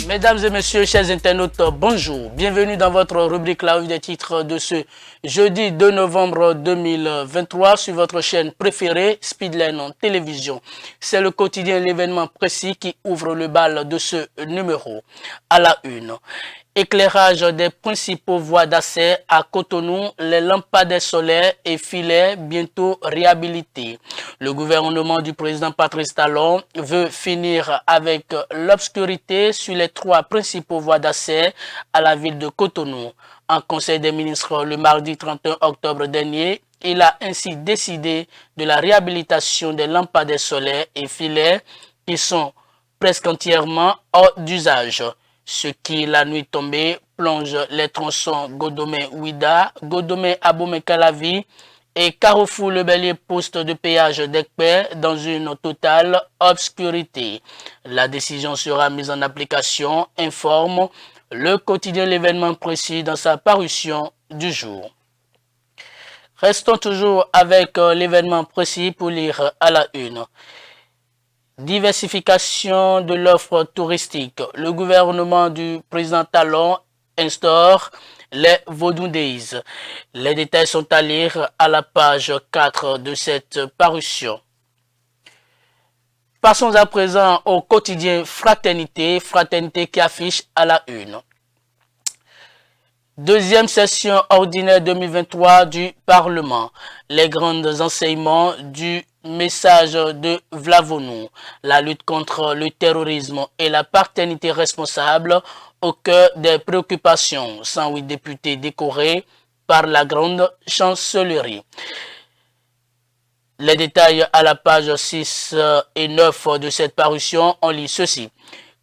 Mesdames et messieurs, chers internautes, bonjour. Bienvenue dans votre rubrique La Revue des titres de ce jeudi 2 novembre 2023 sur votre chaîne préférée, Speedline Télévision. C'est le quotidien L'événement précis qui ouvre le bal de ce numéro. À la une. Éclairage des principaux voies d'accès à Cotonou, les lampadaires solaires et filets bientôt réhabilités. Le gouvernement du président Patrice Talon veut finir avec l'obscurité sur les trois principaux voies d'accès à la ville de Cotonou. En Conseil des ministres le mardi 31 octobre dernier, il a ainsi décidé de la réhabilitation des lampadaires solaires et filets qui sont presque entièrement hors d'usage. Ce qui, la nuit tombée, plonge les tronçons Godomé-Ouida, Godomé-Abomey-Calavi et Carrefour-Le Bélier poste de péage d'Ekpé dans une totale obscurité. La décision sera mise en application, informe le quotidien L'événement précis dans sa parution du jour. Restons toujours avec l'événement précis pour lire à la une. Diversification de l'offre touristique. Le gouvernement du président Talon instaure les Vodou Days. Les détails sont à lire à la page 4 de cette parution. Passons à présent au quotidien Fraternité, Fraternité qui affiche à la une. Deuxième session ordinaire 2023 du Parlement. Les grands enseignements du message de Vlavonou. La lutte contre le terrorisme et la paternité responsable au cœur des préoccupations. 108 députés décorés par la grande chancellerie. Les détails à la page 6 et 9 de cette parution, on lit ceci.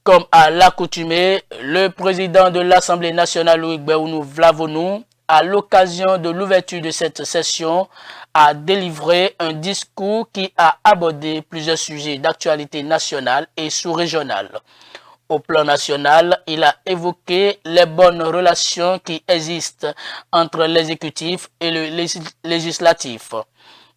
Comme à l'accoutumée, le président de l'Assemblée nationale, Louis Béounou Vlavonou, à l'occasion de l'ouverture de cette session, a délivré un discours qui a abordé plusieurs sujets d'actualité nationale et sous-régionale. Au plan national, il a évoqué les bonnes relations qui existent entre l'exécutif et le législatif.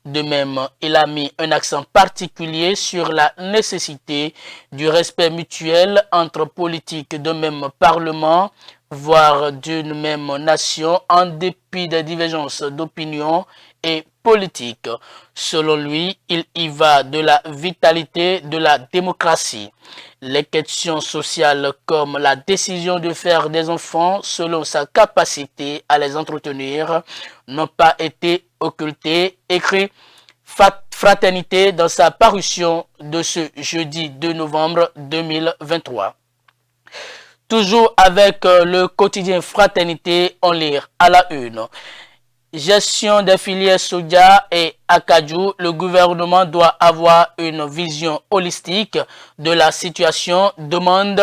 De même, il a mis un accent particulier sur la nécessité du respect mutuel entre politiques d'un même Parlement, voire d'une même nation, en dépit des divergences d'opinion et politique. Selon lui, il y va de la vitalité de la démocratie. Les questions sociales comme la décision de faire des enfants selon sa capacité à les entretenir n'ont pas été occultées, écrit Fraternité dans sa parution de ce jeudi 2 novembre 2023. Toujours avec le quotidien Fraternité, on lit à la une. Gestion des filières soja et acajou, le gouvernement doit avoir une vision holistique de la situation, demande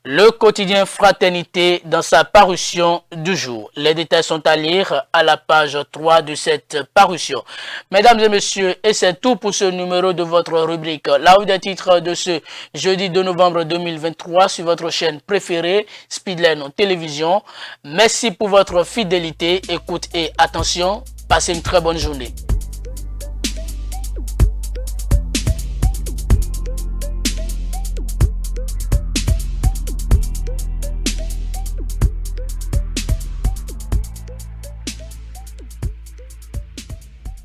le quotidien Fraternité dans sa parution du jour. Les détails sont à lire à la page 3 de cette parution. Mesdames et messieurs, et c'est tout pour ce numéro de votre rubrique La Revue des titres de ce jeudi 2 novembre 2023 sur votre chaîne préférée, Speedline Télévision. Merci pour votre fidélité, écoute et attention. Passez une très bonne journée.